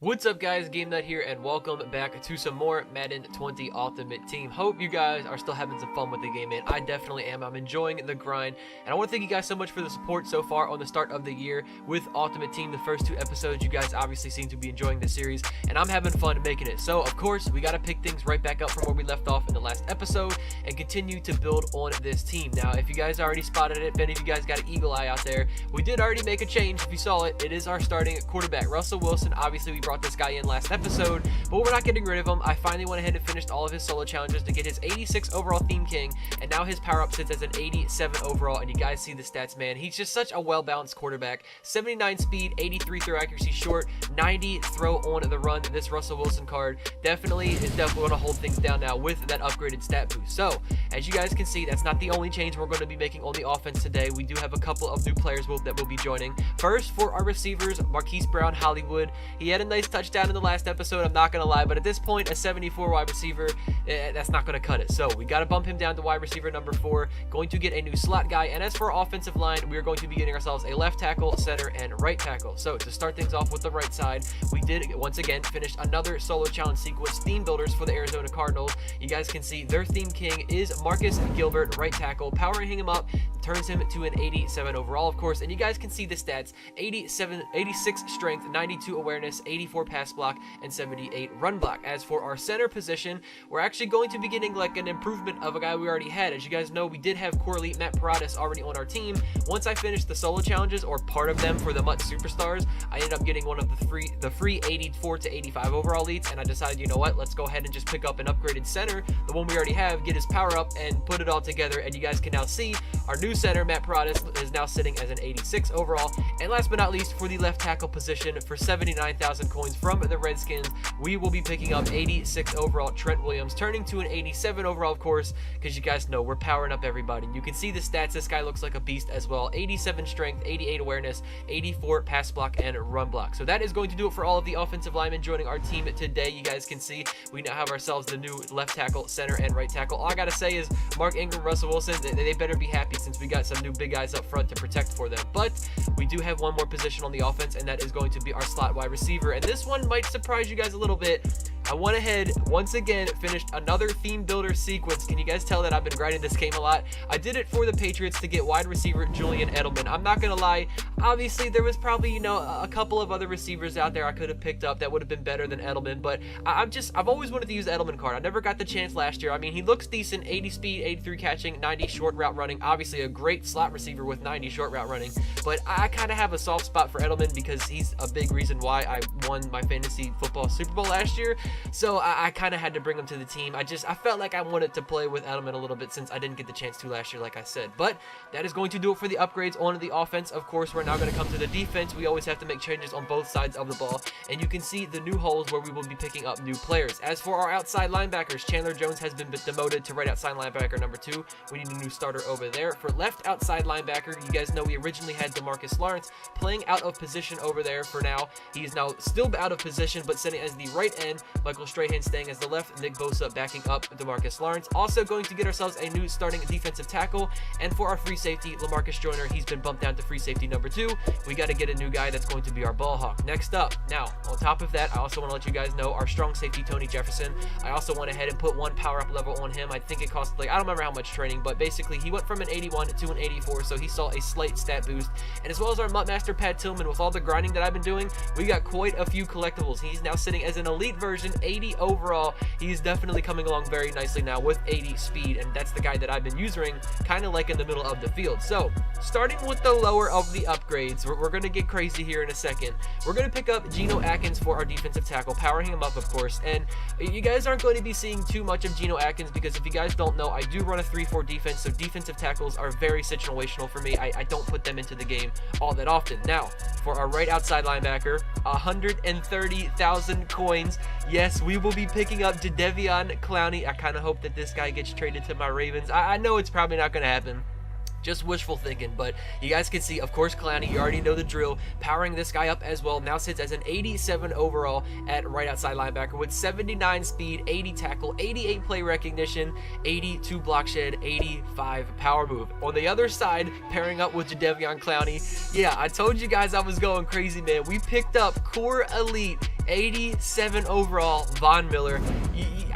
What's up guys, Game Nut here, and welcome back to some more Madden 20 Ultimate Team. Hope you guys are still having some fun with the game, man. I definitely am. I'm enjoying the grind, and I want to thank you guys so much for the support so far on the start of the year with Ultimate Team. The first two episodes, you guys obviously seem to be enjoying the series, and I'm having fun making it. So, of course, we got to pick things right back up from where we left off in the last episode and continue to build on this team. Now, if you guys already spotted it, if any of you guys got an eagle eye out there, we did already make a change. If you saw it, it is our starting quarterback, Russell Wilson. Obviously, we brought this guy in last episode, but we're not getting rid of him. I finally went ahead and finished all of his solo challenges to get his 86 overall theme king, and now his power up sits as an 87 overall, and you guys see the stats, man. He's just such a well-balanced quarterback. 79 speed, 83 throw accuracy short, 90 throw on the run. This Russell Wilson card definitely going to hold things down now with that upgraded stat boost. So as you guys can see, that's not the only change we're going to be making on the offense today. We do have a couple of new players that will be joining. First, for our receivers, Marquise Brown Hollywood. He had a nice touchdown in the last episode, I'm not gonna lie, but at this point, a 74 wide receiver, that's not gonna cut it. So we got to bump him down to wide receiver number 4. Going to get a new slot guy, and as for our offensive line, we are going to be getting ourselves a left tackle, center, and right tackle. So to start things off with the right side, we did once again finish another solo challenge sequence, theme builders for the Arizona Cardinals. You guys can see their theme king is Marcus Gilbert, right tackle. Powering him up turns him to an 87 overall, of course, and you guys can see the stats: 86 strength, 92 awareness, 84 pass block, and 78 run block. As for our center position, we're actually going to be getting like an improvement of a guy we already had. As you guys know, we did have core elite Matt Paradis already on our team. Once I finished the solo challenges, or part of them, for the MUT Superstars, I ended up getting one of the free 84 to 85 overall elites, and I decided, you know what, let's go ahead and just pick up an upgraded center, the one we already have, get his power up, and put it all together. And you guys can now see our new center, Matt Paradis, is now sitting as an 86 overall. And last but not least, for the left tackle position, for 79,000 coins from the Redskins, we will be picking up 86 overall Trent Williams, turning to an 87 overall, of course, because you guys know we're powering up everybody. You can see the stats. This guy looks like a beast as well. 87 strength, 88 awareness, 84 pass block, and run block. So that is going to do it for all of the offensive linemen joining our team today. You guys can see we now have ourselves the new left tackle, center, and right tackle. All I gotta say is Mark Ingram, Russell Wilson, they better be happy since we got some new big guys up front to protect for them. But we do have one more position on the offense, and that is going to be our slot wide receiver. And this one might surprise you guys a little bit. I went ahead, once again, finished another theme builder sequence. Can you guys tell that I've been grinding this game a lot? I did it for the Patriots to get wide receiver Julian Edelman. I'm not gonna lie, obviously there was probably, you know, a couple of other receivers out there I could have picked up that would have been better than Edelman, but I've always wanted to use Edelman card. I never got the chance last year. I mean, he looks decent, 80 speed, 83 catching, 90 short route running. Obviously a great slot receiver with 90 short route running, but I kind of have a soft spot for Edelman because he's a big reason why I won my fantasy football Super Bowl last year. So I kind of had to bring him to the team. I felt like I wanted to play with Edelman a little bit since I didn't get the chance to last year, like I said. But that is going to do it for the upgrades on the offense. Of course, we're now going to come to the defense. We always have to make changes on both sides of the ball, and you can see the new holes where we will be picking up new players. As for our outside linebackers, Chandler Jones has been demoted to right outside linebacker number 2. We need a new starter over there. For left outside linebacker, you guys know we originally had DeMarcus Lawrence playing out of position over there. For now, he is now still out of position, but sitting as the right end. Michael Strahan staying as the left, Nick Bosa backing up DeMarcus Lawrence. Also going to get ourselves a new starting defensive tackle, and for our free safety, LaMarcus Joyner, he's been bumped down to free safety number 2. We got to get a new guy that's going to be our ball hawk. Next up, now on top of that, I also want to let you guys know our strong safety Tony Jefferson. I also went ahead and put one power up level on him. I think it cost, like, I don't remember how much training, but basically he went from an 81 to an 84, so he saw a slight stat boost. And as well as our MUT Master Pat Tillman, with all the grinding that I've been doing, we got quite a few collectibles. He's now sitting as an elite version, 80 overall. He's definitely coming along very nicely now with 80 speed, and that's the guy that I've been using kind of like in the middle of the field. So starting with the lower of the upgrades, we're going to get crazy here in a second. We're going to pick up Gino Atkins for our defensive tackle, powering him up, of course. And you guys aren't going to be seeing too much of Gino Atkins because if you guys don't know, I do run a 3-4 defense, so defensive tackles are very situational for me. I don't put them into the game all that often. Now, for our right outside linebacker, 130,000 coins. Yes, we will be picking up Jadeveon Clowney. I kind of hope that this guy gets traded to my Ravens. I know it's probably not going to happen. Just wishful thinking, but you guys can see, of course, Clowney, you already know the drill, powering this guy up as well. Now sits as an 87 overall at right outside linebacker with 79 speed, 80 tackle, 88 play recognition, 82 block shed, 85 power move. On the other side, pairing up with Jadeveon Clowney, yeah, I told you guys I was going crazy, man. We picked up core elite 87 overall Von Miller.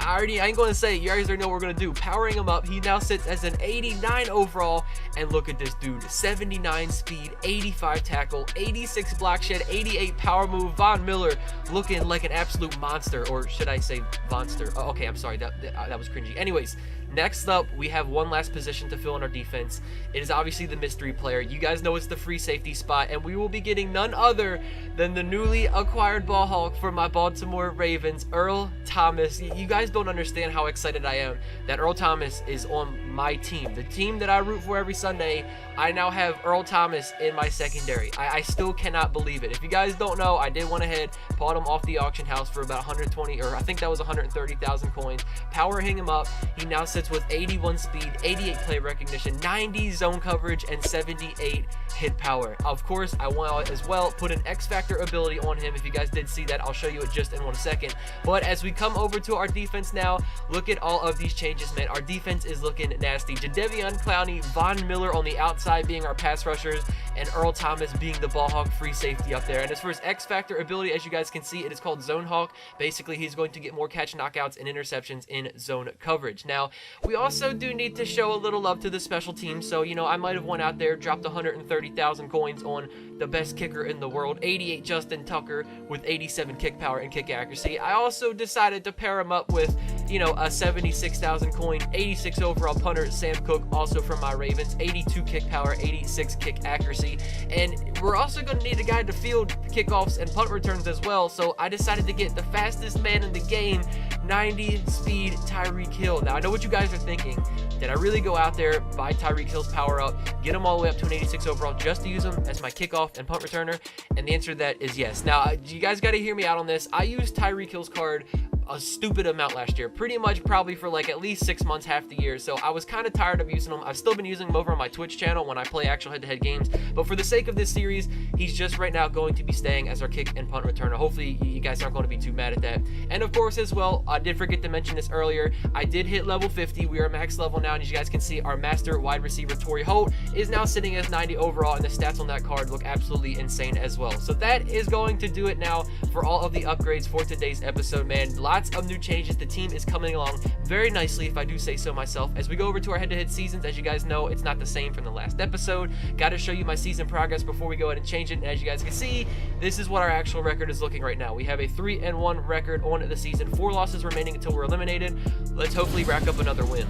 I ain't going to say it. You guys already know what we're going to do. Powering him up, he now sits as an 89 overall. And look at this dude. 79 speed, 85 tackle, 86 block shed, 88 power move. Von Miller looking like an absolute monster. Or should I say monster? Oh, okay, I'm sorry. That was cringy. Anyways, next up, we have one last position to fill in our defense. It is obviously the mystery player. You guys know it's the free safety spot, and we will be getting none other than the newly acquired ball hawk for my Baltimore Ravens, Earl Thomas. You guys don't understand how excited I am that Earl Thomas is on my team. The team that I root for every Sunday, I now have Earl Thomas in my secondary. I still cannot believe it. If you guys don't know, I did went ahead, bought him off the auction house for about 120, or I think that was 130,000 coins. Powering him up, he now sits with 81 speed, 88 play recognition, 90 zone coverage, and 78 hit power. Of course, I want to as well put an X Factor ability on him. If you guys did see that, I'll show you it just in 1 second. But as we come over to our defense now, look at all of these changes, man. Our defense is looking nasty. Jadeveon Clowney, Von Miller on the outside being our pass rushers, and Earl Thomas being the ball hawk free safety up there. And as far as X Factor ability, as you guys can see, it is called Zone Hawk. Basically, he's going to get more catch knockouts and interceptions in zone coverage. Now, we also do need to show a little love to the special team. So, you know, I might have went out there, dropped 130,000 coins on the best kicker in the world, 88 Justin Tucker with 87 kick power and kick accuracy. I also decided to pair him up with, you know, a 76,000 coin, 86 overall punter, Sam Cook, also from my Ravens, 82 kick power, 86 kick accuracy. And we're also going to need a guy to field kickoffs and punt returns as well. So I decided to get the fastest man in the game, 90 speed Tyree Kill. Now, I know what you guys are thinking. Did I really go out there, buy Tyree Kill's power up, get him all the way up to an 86 overall just to use him as my kickoff and punt returner? And the answer to that is yes. Now, you guys got to hear me out on this. I used Tyree Kill's card a stupid amount last year, pretty much probably for like at least 6 months, half the year. So I was kind of tired of using him. I've still been using him over on my Twitch channel when I play actual head-to-head games, but for the sake of this series, he's just right now going to be staying as our kick and punt returner. Hopefully you guys aren't going to be too mad at that. And of course as well, I did forget to mention this earlier, I did hit level 50. We are max level now, and as you guys can see, our master wide receiver Torrey Holt is now sitting as 90 overall, and the stats on that card look absolutely insane as well. So that is going to do it now for all of the upgrades for today's episode, man. Lots of new changes. The team is coming along very nicely, if I do say so myself. As we go over to our head-to-head seasons, as you guys know, it's not the same from the last episode. Got to show you my season progress before we go ahead and change it. And as you guys can see, this is what our actual record is looking right now. We have a 3-1 record on the season, 4 losses remaining until we're eliminated. Let's hopefully rack up another win.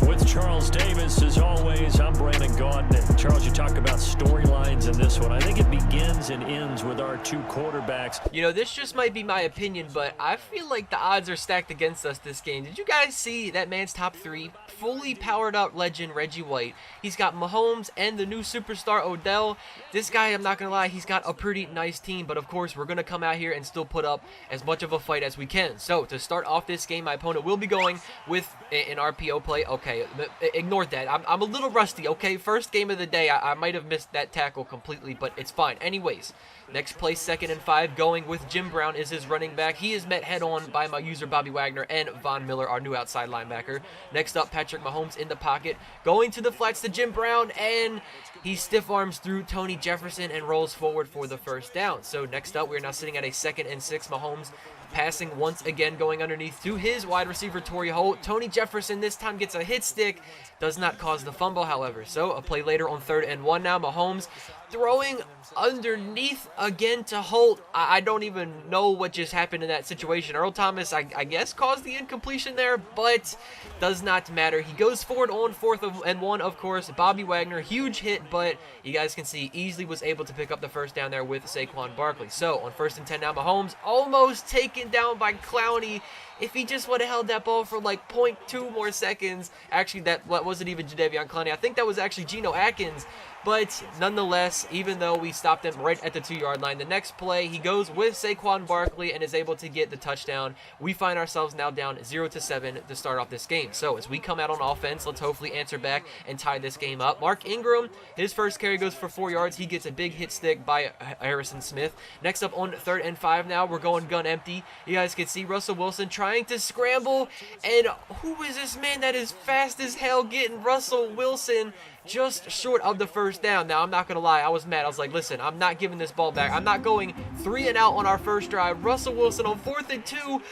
With Charles Davis, as always, I'm Brandon Gaudin. Charles, you talk about storylines in this one. I think it begins and ends with our two quarterbacks. You know, this just might be my opinion, but I feel like the odds are stacked against us this game. Did you guys see that man's top 3? Fully powered up legend Reggie White. He's got Mahomes and the new superstar Odell. This guy, I'm not going to lie, he's got a pretty nice team, but of course, we're going to come out here and still put up as much of a fight as we can. So, to start off this game, my opponent will be going with an RPO play. Okay, ignore that. I'm a little rusty, okay? First game of the day, I might have missed that tackle completely, but it's fine. Anyways, next play, 2nd and 5, going with Jim Brown is his running back. He is met head-on by my user Bobby Wagner and Von Miller, our new outside linebacker. Next up, Patrick Mahomes in the pocket, going to the flats to Jim Brown, and he stiff arms through Tony Jefferson and rolls forward for the first down. So next up, we're now sitting at a 2nd and 6. Mahomes passing once again, going underneath to his wide receiver, Torrey Holt. Tony Jefferson this time gets a hit stick. Does not cause the fumble, however. So a play later on 3rd and 1 now. Mahomes throwing underneath again to Holt. I don't even know what just happened in that situation. Earl Thomas, I guess, caused the incompletion there, but does not matter. He goes forward on 4th and 1, of course. Bobby Wagner, huge hit, but you guys can see easily was able to pick up the first down there with Saquon Barkley. So on 1st and 10 now, Mahomes almost taken down by Clowney. If he just would have held that ball for like 0.2 more seconds, actually that wasn't even Jadeveon Clowney. I think that was actually Gino Atkins. But nonetheless, even though we stopped him right at the 2-yard line, the next play, he goes with Saquon Barkley and is able to get the touchdown. We find ourselves now down 0-7 to start off this game. So as we come out on offense, let's hopefully answer back and tie this game up. Mark Ingram, his first carry goes for 4 yards. He gets a big hit stick by Harrison Smith. Next up on 3rd and 5 now, we're going gun empty. You guys can see Russell Wilson trying to scramble. And who is this man that is fast as hell getting Russell Wilson just short of the first down. Now, I'm not going to lie, I was mad. I was like, listen, I'm not giving this ball back. I'm not going 3 and out on our first drive. Russell Wilson on 4th and 2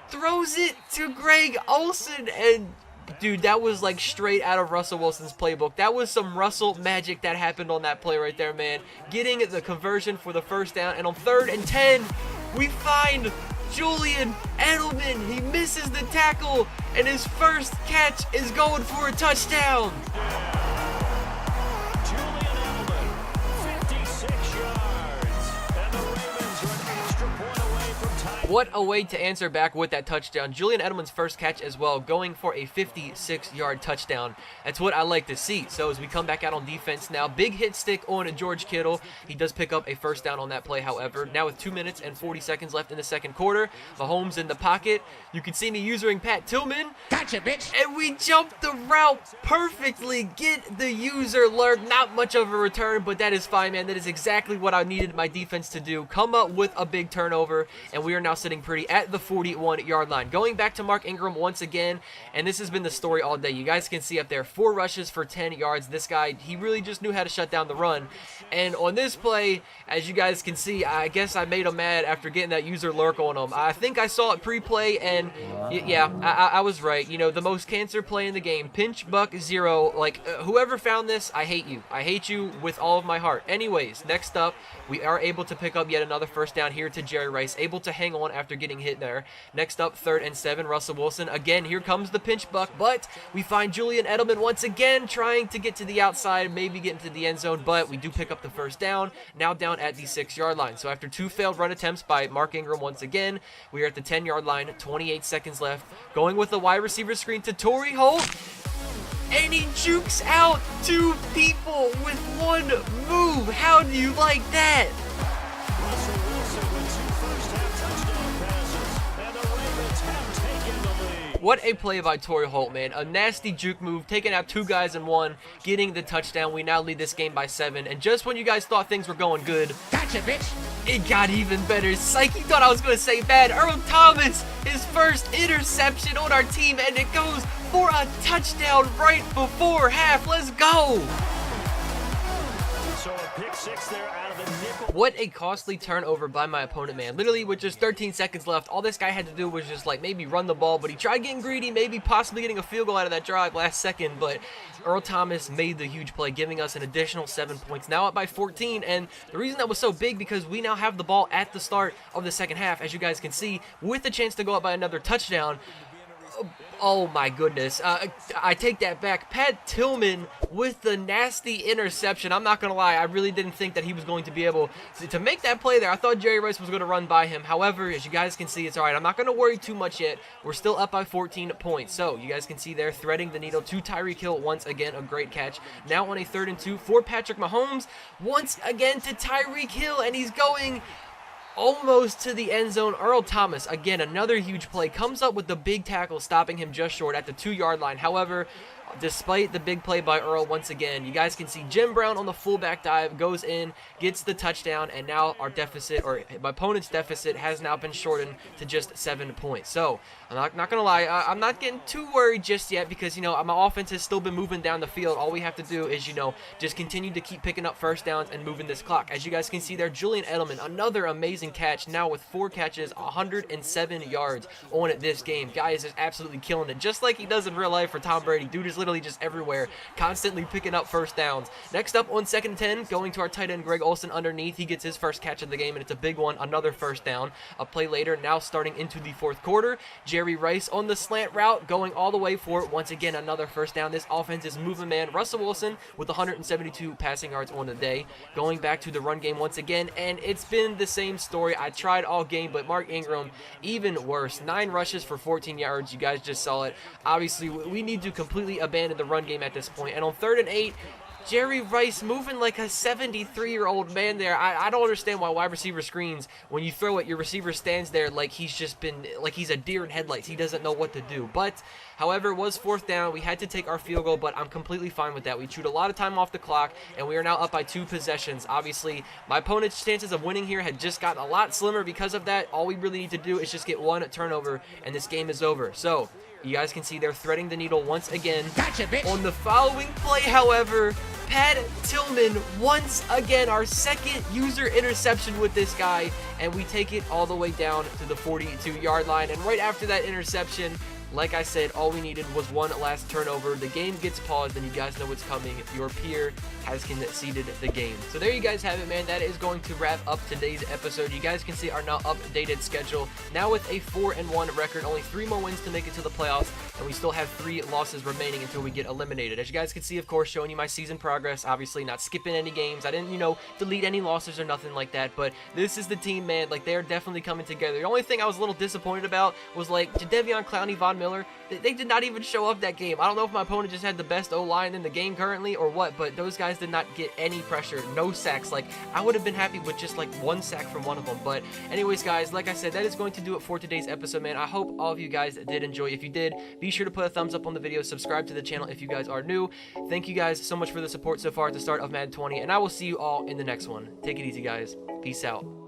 throws it to Greg Olsen, and dude, that was like straight out of Russell Wilson's playbook. That was some Russell magic that happened on that play right there, man. Getting the conversion for the first down, and on 3rd and 10, we find Julian Edelman. He misses the tackle, and his first catch is going for a touchdown. Julian Edelman, 56 yards, and the Ravens are an extra point away from tying. What a way to answer back with that touchdown. Julian Edelman's first catch as well, going for a 56-yard touchdown. That's what I like to see. So as we come back out on defense now, big hit stick on George Kittle. He does pick up a first down on that play, however. Now with 2 minutes and 40 seconds left in the second quarter, Mahomes in the pocket. You can see me using Pat Tillman. Gotcha, bitch. And we jump the route perfectly. Get the user lurk. Not much of a return, but that is fine, man. That is exactly what I needed my defense to do. Come up with a big turnover, and we are now sitting pretty at the 41-yard line. Going back to Mark Ingram once again, and this has been the story all day. You guys can see up there, 4 rushes for 10 yards. This guy, he really just knew how to shut down the run. And on this play, as you guys can see, I guess I made him mad after getting that user lurk on him. I think I saw it pre-play, and yeah, I was right. You know, the most cancer play in the game, pinch buck 0. Like, whoever found this, I hate you. I hate you with all of my heart. Anyways, next up, we are able to pick up yet another first down here to Jerry Rice, able to hang on after getting hit there. Next up, 3rd and 7, Russell Wilson. Again, here comes the pinch buck, but we find Julian Edelman once again trying to get to the outside, maybe get into the end zone, but we do pick up the first down, now down at the 6-yard line. So after 2 failed run attempts by Mark Ingram once again, we are at the 10-yard line, 28 seconds left, going with the wide receiver screen to Torrey Holt, and he jukes out 2 people with 1 move. How do you like that? Russell Wilson with 2 first-half touchdown passes, and the Ravens have taken the lead. What a play by Torrey Holt, man. A nasty juke move, taking out 2 guys in 1, getting the touchdown. We now lead this game by 7. And just when you guys thought things were going good, Gotcha, bitch. it got even better. Psych, you thought I was going to say bad. Earl Thomas, his first interception on our team, and it goes for a touchdown right before half. Let's go. So a pick 6 there out of the nickel. What a costly turnover by my opponent, man. Literally with just 13 seconds left, all this guy had to do was just like maybe run the ball, but he tried getting greedy, maybe possibly getting a field goal out of that drive last second, but Earl Thomas made the huge play, giving us an additional 7 points, now up by 14, and the reason that was so big because we now have the ball at the start of the second half, as you guys can see, with the chance to go up by another touchdown. Oh my goodness. I take that back. Pat Tillman with the nasty interception. I'm not going to lie. I really didn't think that he was going to be able to make that play there. I thought Jerry Rice was going to run by him. However, as you guys can see, it's all right. I'm not going to worry too much yet. We're still up by 14 points. So you guys can see there, threading the needle to Tyree Kill. Once again, a great catch. Now on a 3rd and 2 for Patrick Mahomes. Once again to Tyree Kill, and he's going almost to the end zone. Earl Thomas, again, another huge play, comes up with the big tackle, stopping him just short at the 2-yard line. However, despite the big play by Earl once again, you guys can see Jim Brown on the fullback dive, goes in, gets the touchdown, and now our deficit, or my opponent's deficit, has now been shortened to just 7 points. So, I'm not going to lie, I'm not getting too worried just yet because, you know, my offense has still been moving down the field. All we have to do is, you know, just continue to keep picking up first downs and moving this clock. As you guys can see there, Julian Edelman, another amazing catch, now with 4 catches, 107 yards on this game. Guy is just absolutely killing it, just like he does in real life for Tom Brady. Dude is literally just everywhere, constantly picking up first downs. Next up on 2nd and 10, going to our tight end Greg Olsen underneath. He gets his first catch of the game, and it's a big one, another first down. A play later, now starting into the 4th quarter, Jerry Rice on the slant route, going all the way for it. Once again, another first down. This offense is moving, man. Russell Wilson with 172 passing yards on the day. Going back to the run game once again, and it's been the same story. I tried all game, but Mark Ingram, even worse. 9 rushes for 14 yards. You guys just saw it. Obviously, we need to completely abandon the run game at this point. And on 3rd and 8, Jerry Rice moving like a 73-year-old man there. I don't understand why wide receiver screens, when you throw it, your receiver stands there like he's just been, like he's a deer in headlights. He doesn't know what to do. But, however, it was 4th down. We had to take our field goal, but I'm completely fine with that. We chewed a lot of time off the clock, and we are now up by 2 possessions. Obviously, my opponent's chances of winning here had just gotten a lot slimmer because of that. All we really need to do is just get 1 turnover, and this game is over. So, You guys can see they're threading the needle once again. Gotcha, bitch. On the following play, however, Pat Tillman, once again, our second user interception with this guy, and we take it all the way down to the 42-yard line. And right after that interception, like I said, all we needed was one last turnover. The game gets paused, and you guys know what's coming. Your peer has conceded the game. So there you guys have it, man. That is going to wrap up today's episode. You guys can see our now updated schedule. Now with a 4-1 record, only 3 more wins to make it to the playoffs, and we still have 3 losses remaining until we get eliminated. As you guys can see, of course, showing you my season progress. Obviously, not skipping any games. I didn't, delete any losses or nothing like that. But this is the team, man. Like, they're definitely coming together. The only thing I was a little disappointed about was, like, Jadeveon Clowney, Von Miller, they did not even show up that game. I don't know if my opponent just had the best O-line in the game currently or what, but those guys did not get any pressure, no sacks. Like, I would have been happy with just like 1 sack from one of them. But anyways, guys, like I said, that is going to do it for today's episode, man. I hope all of you guys did enjoy. If you did, be sure to put a thumbs up on the video, subscribe to the channel if you guys are new. Thank you guys so much for the support so far at the start of Madden 20, and I will see you all in the next one. Take it easy, guys. Peace out.